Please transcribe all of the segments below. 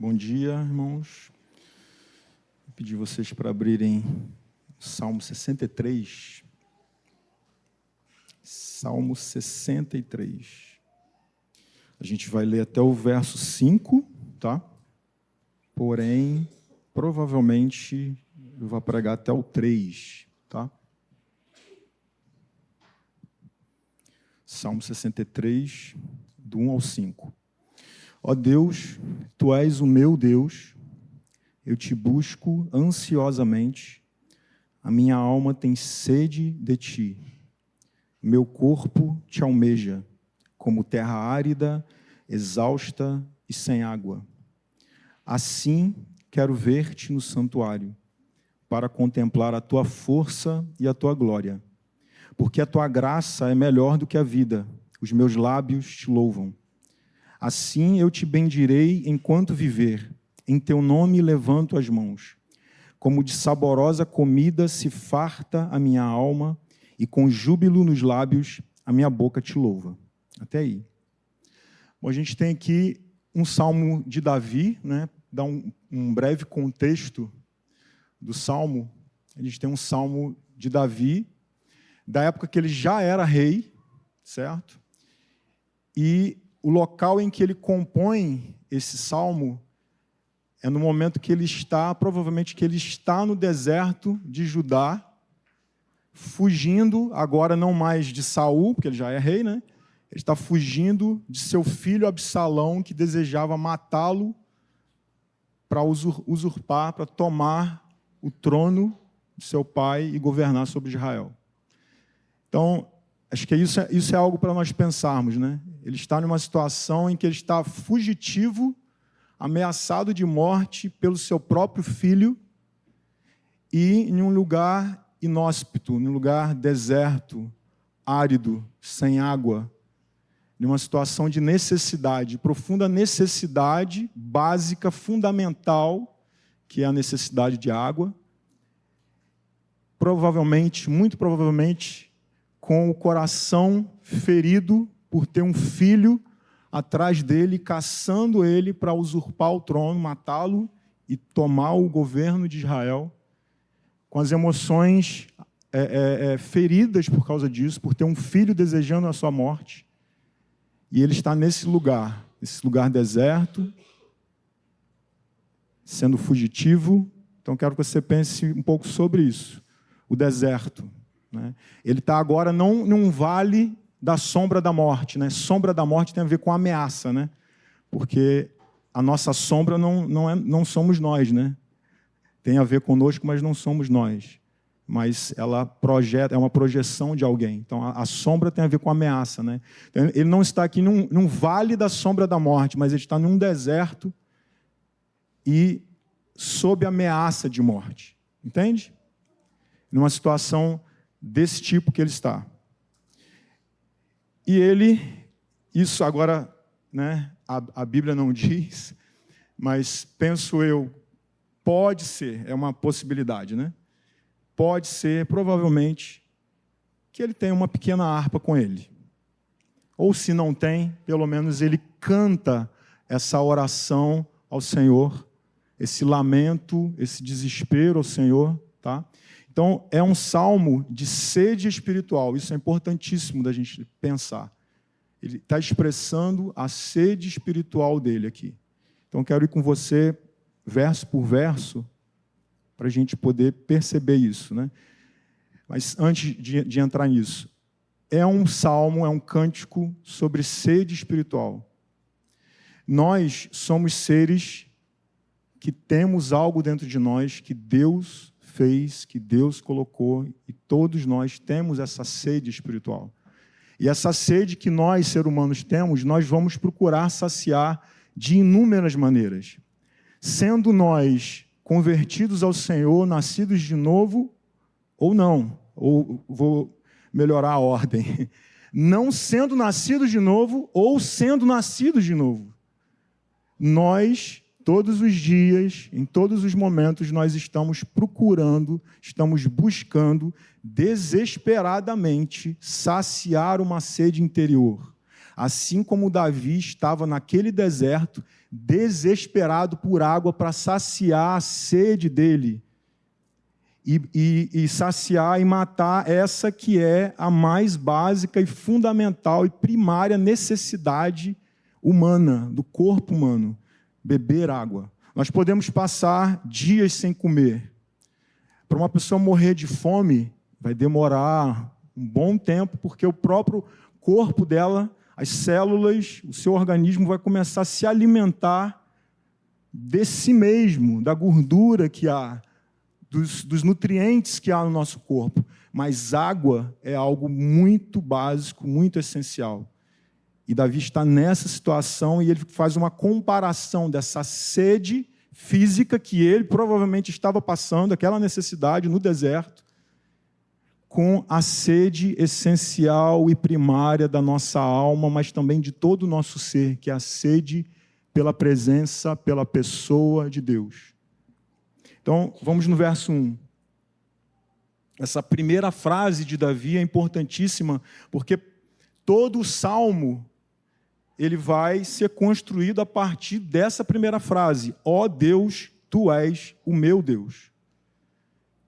Bom dia, irmãos. Vou pedir vocês para abrirem Salmo 63. Salmo 63. A gente vai ler até o verso 5, tá? Porém, provavelmente eu vou pregar até o 3, tá? Salmo 63, do 1 ao 5. Ó Deus, Tu és o meu Deus, eu te busco ansiosamente, a minha alma tem sede de Ti. Meu corpo te almeja, como terra árida, exausta e sem água. Assim quero ver-te no santuário, para contemplar a Tua força e a Tua glória. Porque a Tua graça é melhor do que a vida, os meus lábios te louvam. Assim eu te bendirei enquanto viver, em Teu nome levanto as mãos. Como de saborosa comida se farta a minha alma, e com júbilo nos lábios a minha boca te louva. Até aí. Bom, a gente tem aqui um salmo de Davi, né? Dá um breve contexto do salmo. A gente tem um salmo de Davi, da época que ele já era rei, certo? E o local em que ele compõe esse salmo é no momento que ele está, provavelmente que ele está no deserto de Judá, fugindo, agora não mais de Saul, porque ele já é rei, né? Ele está fugindo de seu filho Absalão, que desejava matá-lo para usurpar, para tomar o trono de seu pai e governar sobre Israel. Então, acho que isso é algo para nós pensarmos, né? Ele está numa situação em que ele está fugitivo, ameaçado de morte pelo seu próprio filho e em um lugar inóspito, num lugar deserto, árido, sem água, numa situação de necessidade, profunda necessidade básica, fundamental, que é a necessidade de água. Provavelmente, muito provavelmente, com o coração ferido por ter um filho atrás dele, caçando ele para usurpar o trono, matá-lo e tomar o governo de Israel, com as emoções feridas por causa disso, por ter um filho desejando a sua morte. E ele está nesse lugar deserto, sendo fugitivo. Então, quero que você pense um pouco sobre isso, o deserto. Né? Ele está agora não num vale da sombra da morte, né? Sombra da morte tem a ver com ameaça, né? Porque a nossa sombra não somos nós, né? Tem a ver conosco, mas não somos nós. Mas ela projeta, é uma projeção de alguém. Então a sombra tem a ver com ameaça, né? Então, ele não está aqui num vale da sombra da morte, mas ele está num deserto e sob ameaça de morte. Entende? Numa situação desse tipo que ele está. E ele, isso agora, né, a Bíblia não diz, mas penso eu, pode ser, é uma possibilidade, né? Pode ser, provavelmente, que ele tenha uma pequena harpa com ele. Ou se não tem, pelo menos ele canta essa oração ao Senhor, esse lamento, esse desespero ao Senhor, tá? Então, é um salmo de sede espiritual. Isso é importantíssimo da gente pensar. Ele está expressando a sede espiritual dele aqui. Então, quero ir com você, verso por verso, para a gente poder perceber isso, né? Mas antes de entrar nisso, é um salmo, é um cântico sobre sede espiritual. Nós somos seres que temos algo dentro de nós que Deus fez, que Deus colocou, e todos nós temos essa sede espiritual. E essa sede que nós, seres humanos, temos, nós vamos procurar saciar de inúmeras maneiras. Sendo nós convertidos ao Senhor, nascidos de novo, ou não, ou vou melhorar a ordem, não sendo nascidos de novo, ou sendo nascidos de novo. Nós, todos os dias, em todos os momentos, nós estamos procurando, estamos buscando desesperadamente saciar uma sede interior. Assim como Davi estava naquele deserto, desesperado por água para saciar a sede dele e saciar e matar essa que é a mais básica e fundamental e primária necessidade humana, do corpo humano, beber água. Nós podemos passar dias sem comer. Para uma pessoa morrer de fome, vai demorar um bom tempo, porque o próprio corpo dela, as células, o seu organismo vai começar a se alimentar de si mesmo, da gordura que há, dos nutrientes que há no nosso corpo. Mas água é algo muito básico, muito essencial. E Davi está nessa situação e ele faz uma comparação dessa sede física que ele provavelmente estava passando, aquela necessidade no deserto, com a sede essencial e primária da nossa alma, mas também de todo o nosso ser, que é a sede pela presença, pela pessoa de Deus. Então, vamos no verso 1. Essa primeira frase de Davi é importantíssima, porque todo o salmo ele vai ser construído a partir dessa primeira frase. Ó Deus, tu és o meu Deus.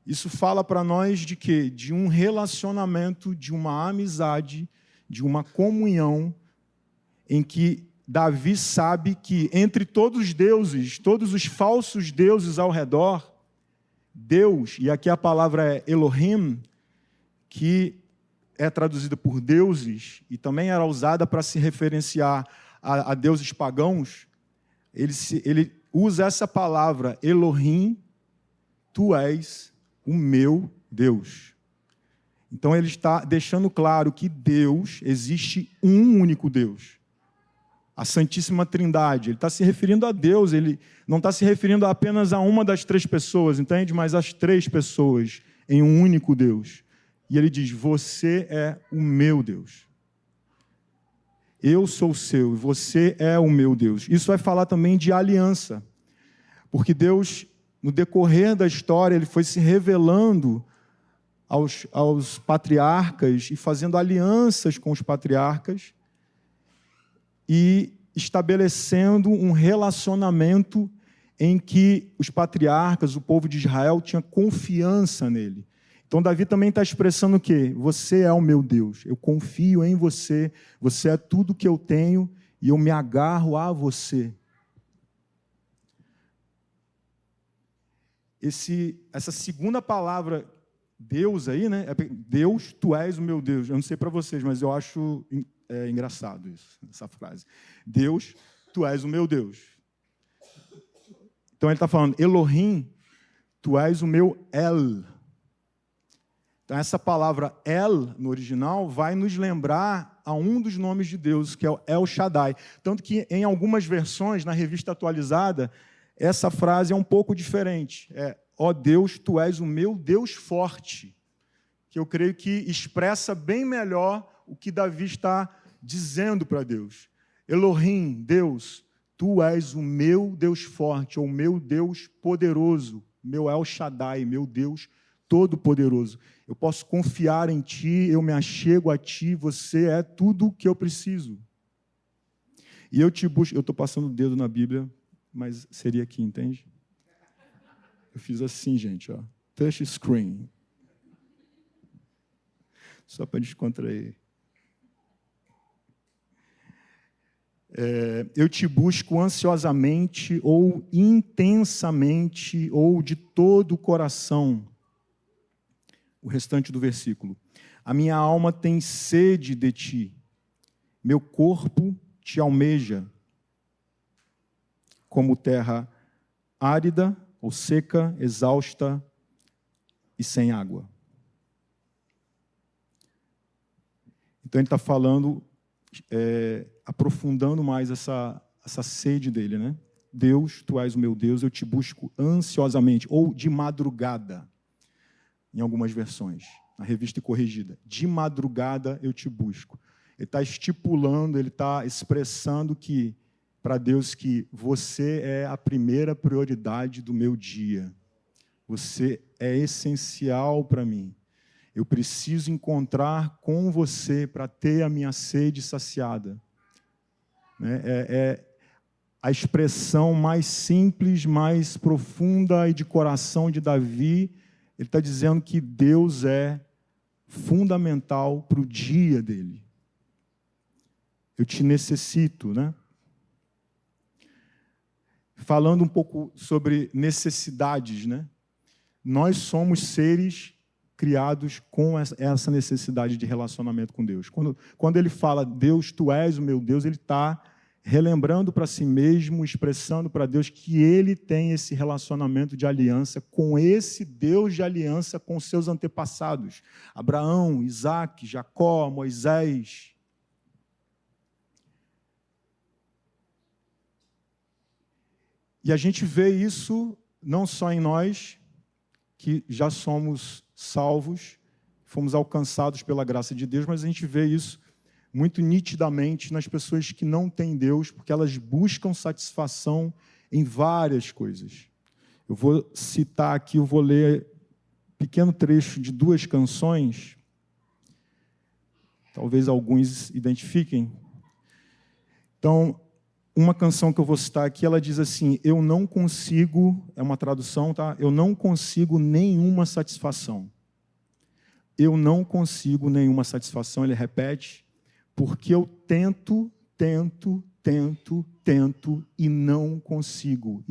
Isso fala para nós de quê? De um relacionamento, de uma amizade, de uma comunhão, em que Davi sabe que entre todos os deuses, todos os falsos deuses ao redor, Deus, e aqui a palavra é Elohim, que é traduzida por deuses, e também era usada para se referenciar a deuses pagãos, ele usa essa palavra, Elohim, tu és o meu Deus. Então ele está deixando claro que Deus, existe um único Deus. A Santíssima Trindade, ele está se referindo a Deus, ele não está se referindo apenas a uma das três pessoas, entende? Mas as três pessoas em um único Deus. E ele diz, você é o meu Deus. Eu sou o seu, e você é o meu Deus. Isso vai falar também de aliança, porque Deus, no decorrer da história, ele foi se revelando aos patriarcas e fazendo alianças com os patriarcas, e estabelecendo um relacionamento em que os patriarcas, o povo de Israel, tinha confiança nele. Então, Davi também está expressando o quê? Você é o meu Deus, eu confio em você, você é tudo que eu tenho e eu me agarro a você. Essa segunda palavra, Deus aí, né? Deus, tu és o meu Deus. Eu não sei para vocês, mas eu acho engraçado isso, essa frase. Deus, tu és o meu Deus. Então ele está falando, Elohim, tu és o meu El. Então essa palavra El, no original, vai nos lembrar a um dos nomes de Deus, que é o El Shaddai. Tanto que em algumas versões, na revista atualizada, essa frase é um pouco diferente. Ó Deus, tu és o meu Deus forte. Que eu creio que expressa bem melhor o que Davi está dizendo para Deus. Elohim, Deus, tu és o meu Deus forte, ou meu Deus poderoso, meu El Shaddai, meu Deus todo-poderoso. Eu posso confiar em ti, eu me achego a ti, você é tudo o que eu preciso. E eu te busco, eu estou passando o dedo na Bíblia, mas seria aqui, entende? Eu fiz assim, gente, ó, touch screen. Só para descontrair. Eu te busco ansiosamente, ou intensamente, ou de todo o coração. O restante do versículo. A minha alma tem sede de ti, meu corpo te almeja, como terra árida ou seca, exausta e sem água. Então ele está falando, aprofundando mais essa sede dele, né? Deus, tu és o meu Deus, eu te busco ansiosamente, ou de madrugada, em algumas versões, na revista corrigida. De madrugada eu te busco. Ele está estipulando, ele está expressando que, para Deus, que você é a primeira prioridade do meu dia. Você é essencial para mim. Eu preciso encontrar com você para ter a minha sede saciada. a expressão mais simples, mais profunda e de coração de Davi. Ele está dizendo que Deus é fundamental para o dia dele. Eu te necessito, né? Falando um pouco sobre necessidades, né? Nós somos seres criados com essa necessidade de relacionamento com Deus. Quando ele fala, Deus, tu és o meu Deus, ele está relembrando para si mesmo, expressando para Deus que ele tem esse relacionamento de aliança com esse Deus de aliança com seus antepassados. Abraão, Isaac, Jacó, Moisés. E a gente vê isso não só em nós, que já somos salvos, fomos alcançados pela graça de Deus, mas a gente vê isso muito nitidamente nas pessoas que não têm Deus, porque elas buscam satisfação em várias coisas. Eu vou citar aqui, eu vou ler um pequeno trecho de 2 canções, talvez alguns identifiquem. Então, uma canção que eu vou citar aqui, ela diz assim, eu não consigo, é uma tradução, tá? Eu não consigo nenhuma satisfação. Eu não consigo nenhuma satisfação, ele repete, porque eu tento e não consigo,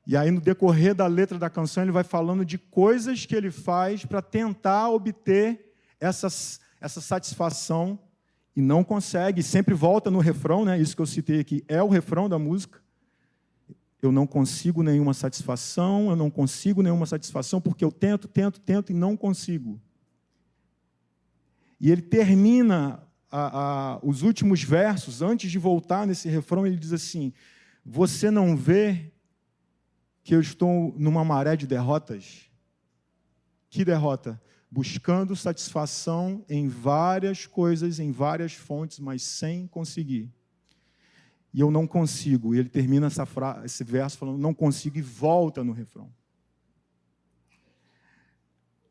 E aí, no decorrer da letra da canção, ele vai falando de coisas que ele faz para tentar obter essa satisfação e não consegue, sempre volta no refrão, né? Isso que eu citei aqui é o refrão da música. Eu não consigo nenhuma satisfação, porque eu tento e não consigo. E ele termina os últimos versos, antes de voltar nesse refrão, ele diz assim, você não vê que eu estou numa maré de derrotas? Que derrota? Buscando satisfação em várias coisas, em várias fontes, mas sem conseguir. E eu não consigo. E ele termina esse verso falando, não consigo, e volta no refrão.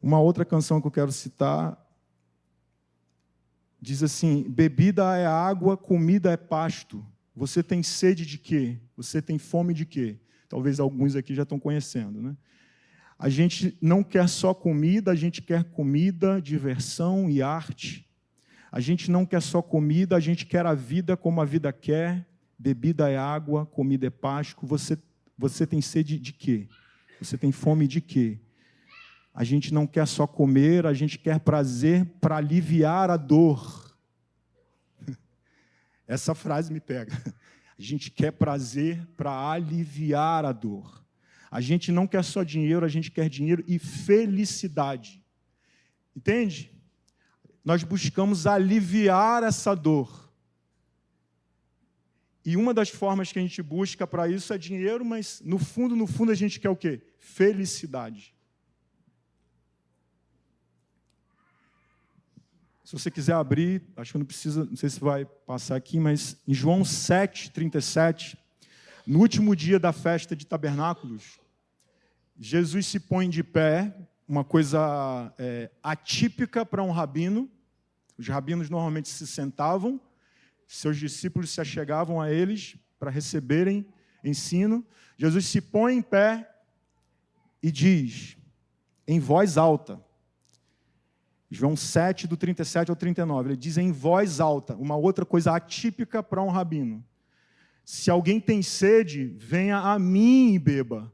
Uma outra canção que eu quero citar diz assim, bebida é água, comida é pasto. Você tem sede de quê? Você tem fome de quê? Talvez alguns aqui já estão conhecendo, né? A gente não quer só comida, a gente quer comida, diversão e arte. A gente não quer só comida, a gente quer a vida como a vida quer. Bebida é água, comida é pasto. Você tem sede de quê? Você tem fome de quê? A gente não quer só comer, a gente quer prazer para aliviar a dor. Essa frase me pega. A gente quer prazer para aliviar a dor. A gente não quer só dinheiro, a gente quer dinheiro e felicidade. Entende? Nós buscamos aliviar essa dor. E uma das formas que a gente busca para isso é dinheiro, mas no fundo a gente quer o quê? Felicidade. Se você quiser abrir, acho que não precisa, não sei se vai passar aqui, mas em João 7:37, no último dia da festa de tabernáculos, Jesus se põe de pé, uma coisa atípica para um rabino. Os rabinos normalmente se sentavam, seus discípulos se achegavam a eles para receberem ensino. Jesus se põe em pé e diz, em voz alta, João 7, do 37 ao 39, ele diz em voz alta, uma outra coisa atípica para um rabino. Se alguém tem sede, venha a mim e beba.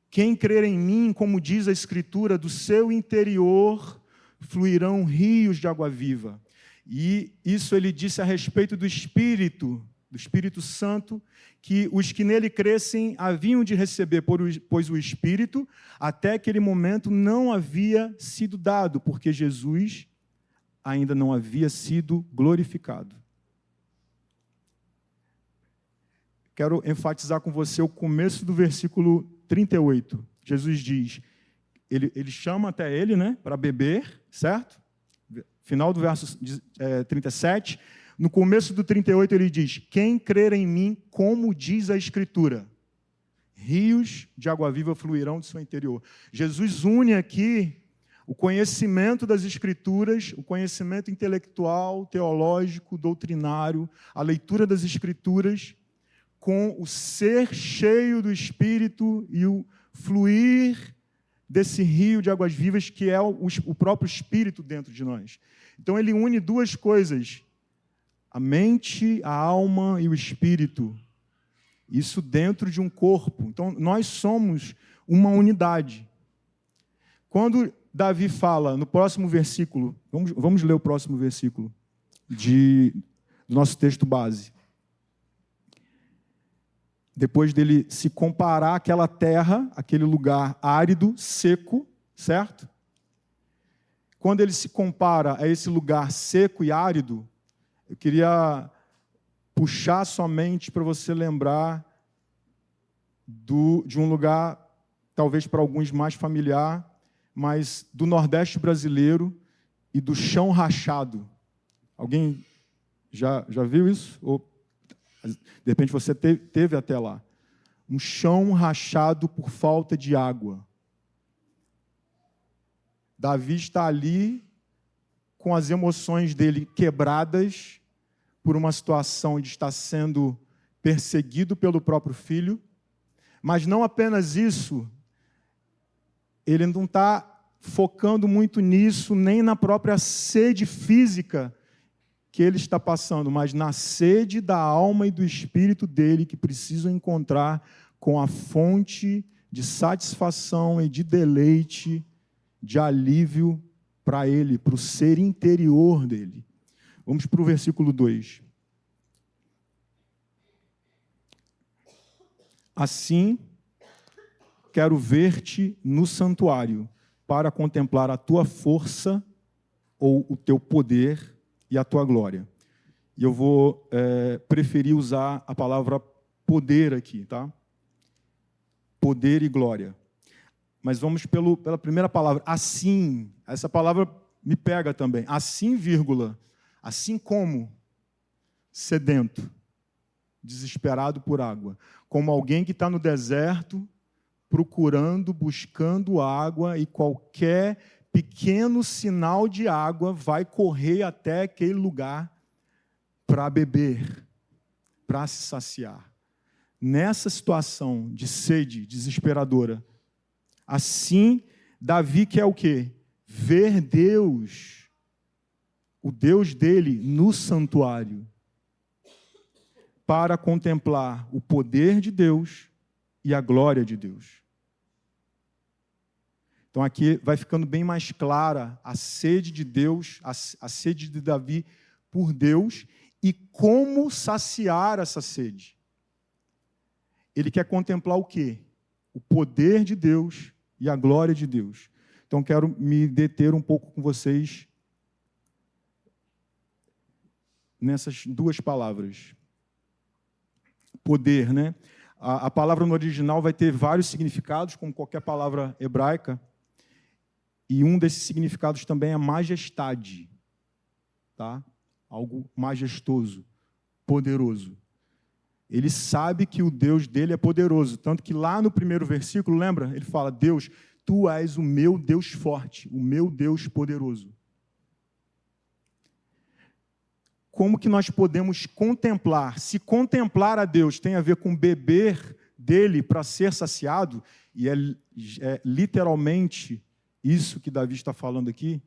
Quem crer em mim, como diz a Escritura, do seu interior fluirão rios de água viva. E isso ele disse a respeito do Espírito Santo, que os que nele crescem haviam de receber, pois o Espírito, até aquele momento, não havia sido dado, porque Jesus ainda não havia sido glorificado. Quero enfatizar com você o começo do versículo 38. Jesus diz, ele chama até ele, né, para beber, certo? Final do verso 37. No começo do 38 ele diz, quem crer em mim, como diz a Escritura, rios de água viva fluirão do seu interior. Jesus une aqui O conhecimento das Escrituras, o conhecimento intelectual, teológico, doutrinário, a leitura das Escrituras, com o ser cheio do Espírito e o fluir desse rio de águas vivas que é o próprio Espírito dentro de nós. Então, ele une duas coisas, a mente, a alma e o Espírito. Isso dentro de um corpo. Então, nós somos uma unidade. Quando Davi fala no próximo versículo, vamos ler o próximo versículo do nosso texto base. Depois dele se comparar àquela terra, aquele lugar árido, seco, certo? Quando ele se compara a esse lugar seco e árido, eu queria puxar sua mente para você lembrar de um lugar, talvez para alguns mais familiar, mas do Nordeste brasileiro e do chão rachado. Alguém já viu isso? Ou, de repente, você teve até lá. Um chão rachado por falta de água. Davi está ali com as emoções dele quebradas por uma situação de estar sendo perseguido pelo próprio filho. Mas não apenas isso, ele não está focando muito nisso, nem na própria sede física que ele está passando, mas na sede da alma e do espírito dele, que precisam encontrar com a fonte de satisfação e de deleite, de alívio para ele, para o ser interior dele. Vamos para o versículo 2. Assim, quero ver-te no santuário, para contemplar a tua força ou o teu poder e a tua glória. E eu vou preferir usar a palavra poder aqui, tá? Poder e glória. Mas vamos pela primeira palavra, assim. Essa palavra me pega também. Assim, vírgula. Assim como sedento, desesperado por água. Como alguém que está no deserto, procurando, buscando água, e qualquer pequeno sinal de água vai correr até aquele lugar para beber, para se saciar. Nessa situação de sede desesperadora, assim, Davi quer o quê? Ver Deus, o Deus dele, no santuário, para contemplar o poder de Deus e a glória de Deus. Então aqui vai ficando bem mais clara a sede de Deus, a sede de Davi por Deus e como saciar essa sede. Ele quer contemplar o quê? O poder de Deus e a glória de Deus. Então quero me deter um pouco com vocês nessas duas palavras. Poder, né? A palavra no original vai ter vários significados, como qualquer palavra hebraica, e um desses significados também é majestade, tá? Algo majestoso, poderoso. Ele sabe que o Deus dele é poderoso, tanto que lá no primeiro versículo, lembra? Ele fala, Deus, tu és o meu Deus forte, o meu Deus poderoso. Como que nós podemos contemplar? Se contemplar a Deus tem a ver com beber dele para ser saciado, e é literalmente isso que Davi está falando aqui,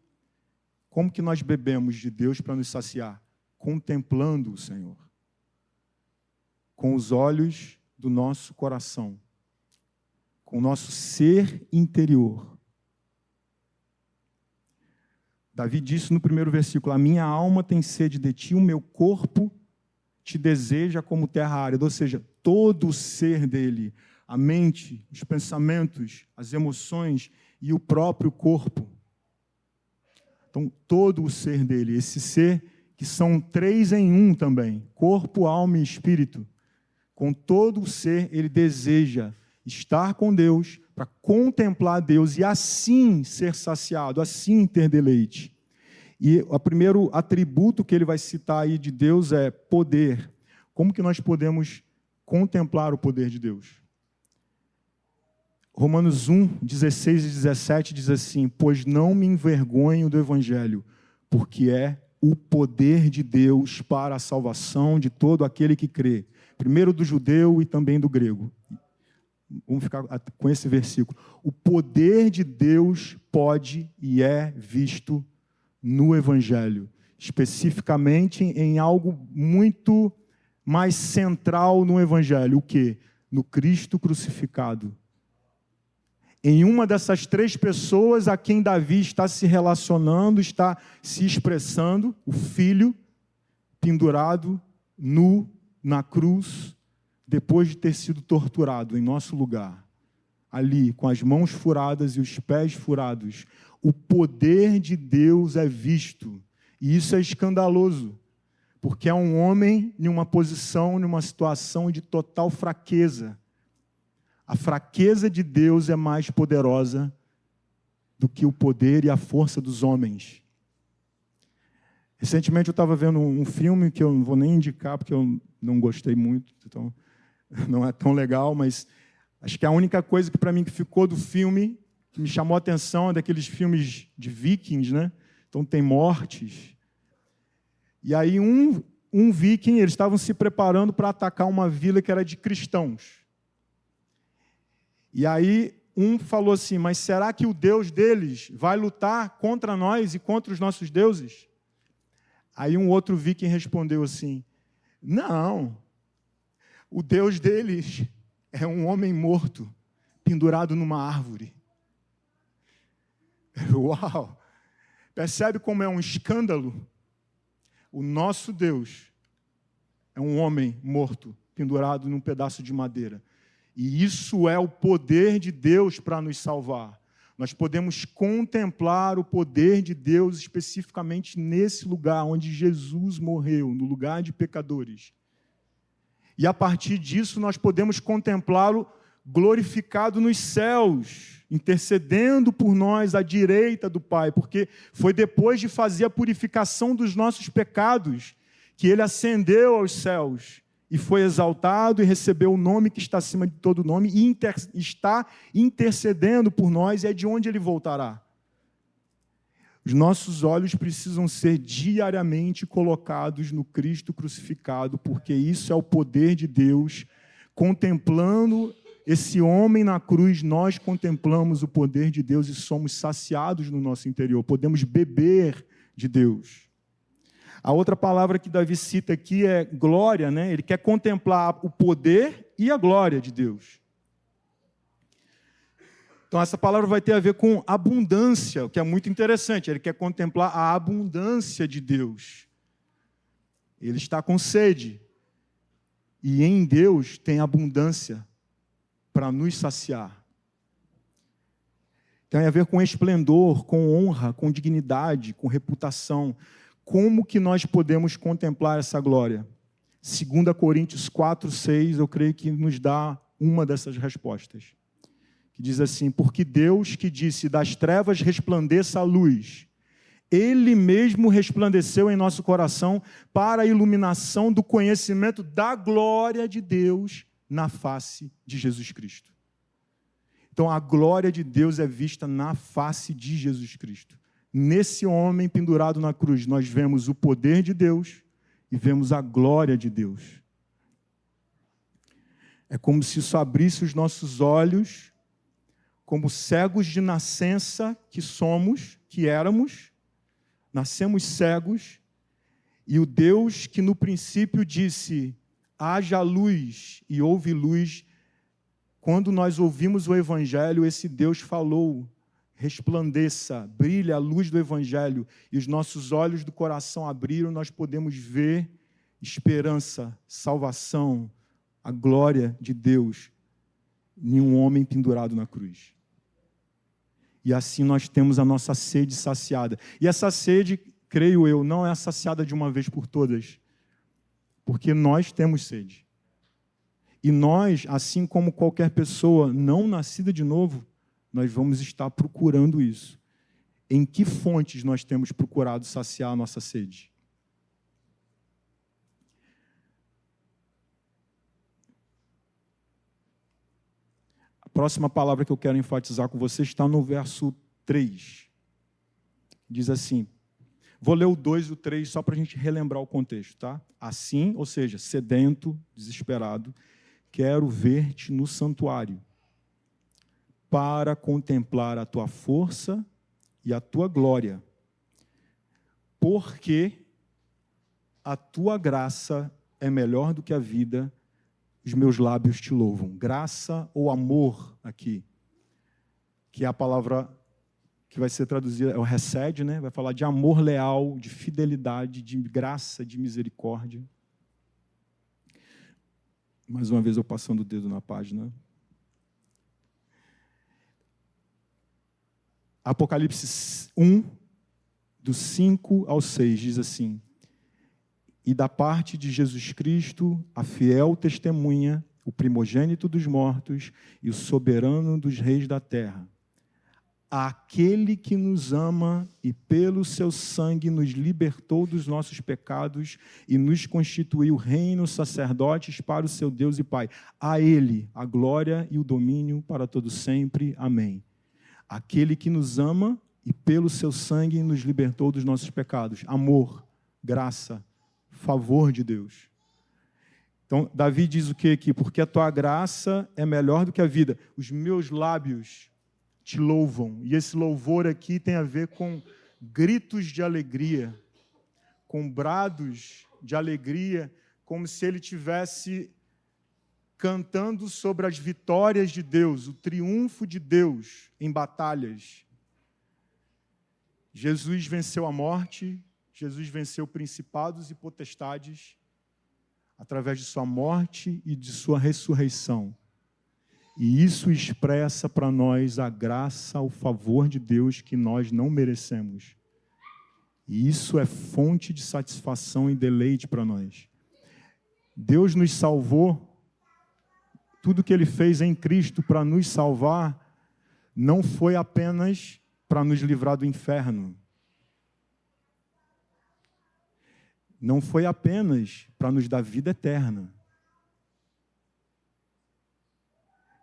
como que nós bebemos de Deus para nos saciar? Contemplando o Senhor. Com os olhos do nosso coração. Com o nosso ser interior. Davi disse no primeiro versículo, a minha alma tem sede de ti, o meu corpo te deseja como terra árida. Ou seja, todo o ser dele, a mente, os pensamentos, as emoções e o próprio corpo. Então, todo o ser dele, esse ser que são 3 em 1 também, corpo, alma e espírito. Com todo o ser, ele deseja estar com Deus, para contemplar Deus e assim ser saciado, assim ter deleite. E o primeiro atributo que ele vai citar aí de Deus é poder. Como que nós podemos contemplar o poder de Deus? Romanos 1, 16 e 17 diz assim: pois não me envergonho do Evangelho, porque é o poder de Deus para a salvação de todo aquele que crê, primeiro do judeu e também do grego. Vamos ficar com esse versículo. O poder de Deus pode e é visto no Evangelho, especificamente em algo muito mais central no Evangelho. O quê? No Cristo crucificado. Em uma dessas três pessoas a quem Davi está se relacionando, está se expressando, o Filho pendurado, nu, na cruz, depois de ter sido torturado em nosso lugar, ali, com as mãos furadas e os pés furados. O poder de Deus é visto, e isso é escandaloso, porque é um homem em uma posição, numa situação de total fraqueza. A fraqueza de Deus é mais poderosa do que o poder e a força dos homens. Recentemente eu estava vendo um filme que eu não vou nem indicar, porque eu não gostei muito, então não é tão legal, mas acho que a única coisa que para mim que ficou do filme, que me chamou a atenção, é daqueles filmes de vikings, né? Então tem mortes. E aí um viking, eles estavam se preparando para atacar uma vila que era de cristãos. E aí um falou assim: mas será que o Deus deles vai lutar contra nós e contra os nossos deuses? Aí um outro viking respondeu assim: não, o Deus deles é um homem morto, pendurado numa árvore. Uau! Percebe como é um escândalo? O nosso Deus é um homem morto, pendurado num pedaço de madeira. E isso é o poder de Deus para nos salvar. Nós podemos contemplar o poder de Deus especificamente nesse lugar onde Jesus morreu, no lugar de pecadores. E a partir disso nós podemos contemplá-lo glorificado nos céus, intercedendo por nós à direita do Pai, porque foi depois de fazer a purificação dos nossos pecados que ele ascendeu aos céus e foi exaltado e recebeu o nome que está acima de todo nome e está intercedendo por nós, e é de onde ele voltará. Os nossos olhos precisam ser diariamente colocados no Cristo crucificado, porque isso é o poder de Deus. Contemplando esse homem na cruz, nós contemplamos o poder de Deus e somos saciados no nosso interior, podemos beber de Deus. A outra palavra que Davi cita aqui é glória, né? Ele quer contemplar o poder e a glória de Deus. Então, essa palavra vai ter a ver com abundância, o que é muito interessante. Ele quer contemplar a abundância de Deus. Ele está com sede. E em Deus tem abundância para nos saciar. Tem a ver com esplendor, com honra, com dignidade, com reputação. Como que nós podemos contemplar essa glória? 2 Coríntios 4, 6, eu creio que nos dá uma dessas respostas. Que diz assim: porque Deus que disse, das trevas resplandeça a luz, Ele mesmo resplandeceu em nosso coração para a iluminação do conhecimento da glória de Deus na face de Jesus Cristo. Então, a glória de Deus é vista na face de Jesus Cristo. Nesse homem pendurado na cruz, nós vemos o poder de Deus e vemos a glória de Deus. É como se isso abrisse os nossos olhos, como cegos de nascença que somos, que éramos, nascemos cegos, e o Deus que no princípio disse, haja luz, e houve luz, quando nós ouvimos o Evangelho, esse Deus falou, resplandeça, brilha a luz do Evangelho, e os nossos olhos do coração abriram, nós podemos ver esperança, salvação, a glória de Deus em um homem pendurado na cruz. E assim nós temos a nossa sede saciada. E essa sede, creio eu, não é saciada de uma vez por todas, porque nós temos sede. E nós, assim como qualquer pessoa não nascida de novo, nós vamos estar procurando isso. Em que fontes nós temos procurado saciar a nossa sede? próxima palavra que eu quero enfatizar com você está no verso 3. Diz assim, vou ler o 2 e o 3 só para a gente relembrar o contexto, tá? Assim, ou seja, sedento, desesperado, quero ver-te no santuário, para contemplar a tua força e a tua glória, porque a tua graça é melhor do que a vida, os meus lábios te louvam. Graça ou amor aqui, que é a palavra que vai ser traduzida, é o hesed, né? Vai falar de amor leal, de fidelidade, de graça, de misericórdia. Mais uma vez eu passando o dedo na página. Apocalipse 1, do 5 ao 6, diz assim, e da parte de Jesus Cristo, a fiel testemunha, o primogênito dos mortos e o soberano dos reis da terra, aquele que nos ama e pelo seu sangue nos libertou dos nossos pecados e nos constituiu reino, sacerdotes para o seu Deus e Pai. A Ele a glória e o domínio para todo sempre. Amém. Aquele que nos ama e pelo seu sangue nos libertou dos nossos pecados. Amor, graça, favor de Deus. Então, Davi diz o que aqui? Porque a tua graça é melhor do que a vida. Os meus lábios te louvam. E esse louvor aqui tem a ver com gritos de alegria, com brados de alegria, como se ele tivesse cantando sobre as vitórias de Deus, o triunfo de Deus em batalhas. Jesus venceu a morte, Jesus venceu principados e potestades através de sua morte e de sua ressurreição. E isso expressa para nós a graça, o favor de Deus que nós não merecemos. E isso é fonte de satisfação e deleite para nós. Deus nos salvou, tudo que Ele fez em Cristo para nos salvar, não foi apenas para nos livrar do inferno. Não foi apenas para nos dar vida eterna.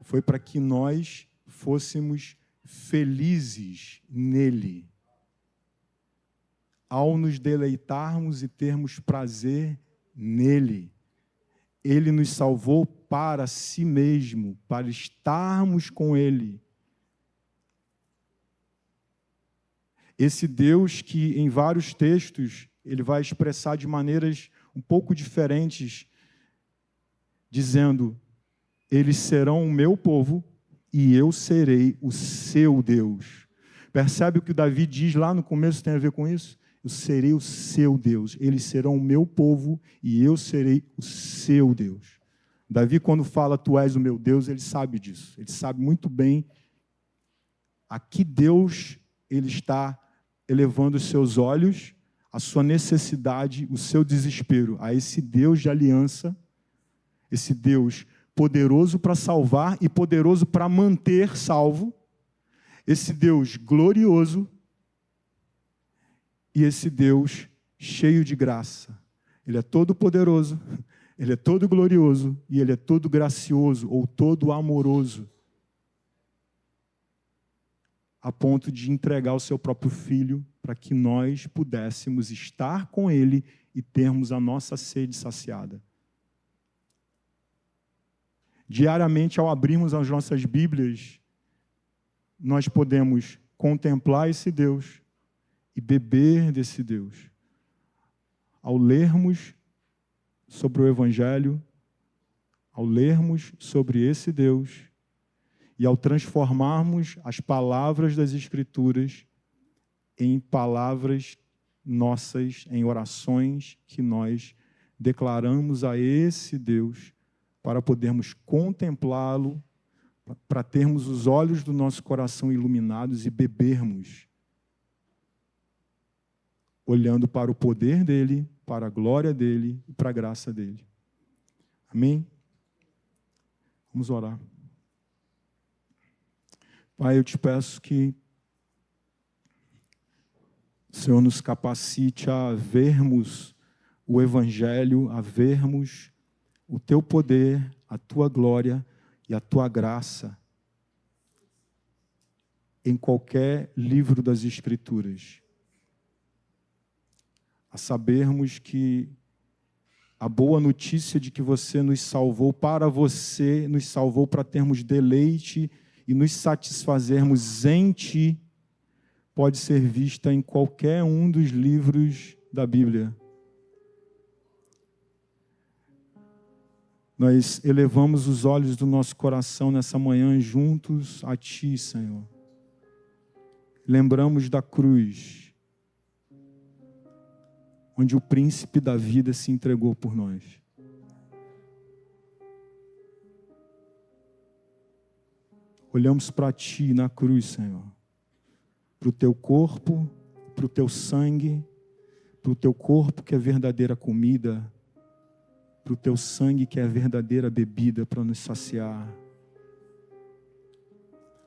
Foi para que nós fôssemos felizes nele. Ao nos deleitarmos e termos prazer nele. Ele nos salvou para si mesmo, para estarmos com ele. Esse Deus que em vários textos ele vai expressar de maneiras um pouco diferentes, dizendo, eles serão o meu povo e eu serei o seu Deus. Percebe o que o Davi diz lá no começo tem a ver com isso? Eu serei o seu Deus. Eles serão o meu povo e eu serei o seu Deus. Davi, quando fala, tu és o meu Deus, ele sabe disso. Ele sabe muito bem a que Deus ele está elevando os seus olhos, a sua necessidade, o seu desespero, a esse Deus de aliança, esse Deus poderoso para salvar e poderoso para manter salvo, esse Deus glorioso e esse Deus cheio de graça. Ele é todo poderoso, ele é todo glorioso e ele é todo gracioso ou todo amoroso, a ponto de entregar o seu próprio filho para que nós pudéssemos estar com ele e termos a nossa sede saciada. Diariamente, ao abrirmos as nossas Bíblias, nós podemos contemplar esse Deus e beber desse Deus. Ao lermos sobre o Evangelho, ao lermos sobre esse Deus e ao transformarmos as palavras das Escrituras em palavras nossas, em orações que nós declaramos a esse Deus, para podermos contemplá-lo, para termos os olhos do nosso coração iluminados e bebermos, olhando para o poder dele, para a glória dele e para a graça dele. Amém? Vamos orar. Pai, eu te peço que o Senhor nos capacite a vermos o Evangelho, a vermos o teu poder, a tua glória e a tua graça em qualquer livro das Escrituras. A sabermos que a boa notícia de que você nos salvou para termos deleite e nos satisfazermos em Ti, pode ser vista em qualquer um dos livros da Bíblia. Nós elevamos os olhos do nosso coração nessa manhã juntos a Ti, Senhor. Lembramos da cruz, onde o príncipe da vida se entregou por nós. Olhamos para Ti na cruz, Senhor, para o Teu corpo, para o Teu sangue, para o Teu corpo que é verdadeira comida, para o Teu sangue que é verdadeira bebida para nos saciar.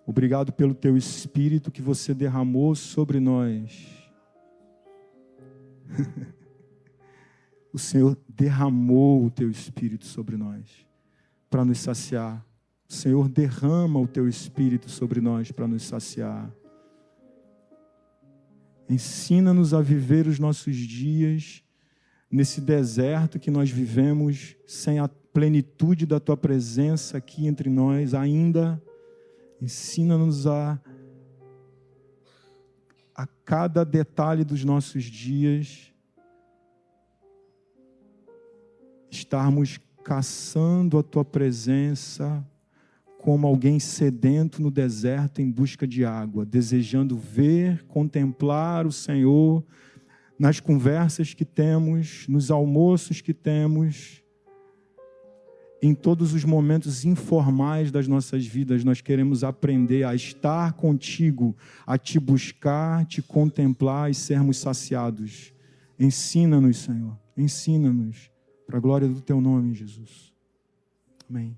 Obrigado pelo Teu Espírito que você derramou sobre nós. O Senhor derramou o Teu Espírito sobre nós para nos saciar. O Senhor derrama o Teu Espírito sobre nós para nos saciar. Ensina-nos a viver os nossos dias nesse deserto que nós vivemos, sem a plenitude da Tua presença aqui entre nós ainda. Ensina-nos a cada detalhe dos nossos dias estarmos caçando a Tua presença como alguém sedento no deserto em busca de água, desejando ver, contemplar o Senhor nas conversas que temos, nos almoços que temos, em todos os momentos informais das nossas vidas. Nós queremos aprender a estar contigo, a Te buscar, Te contemplar e sermos saciados. Ensina-nos, Senhor, ensina-nos, para a glória do Teu nome, Jesus. Amém.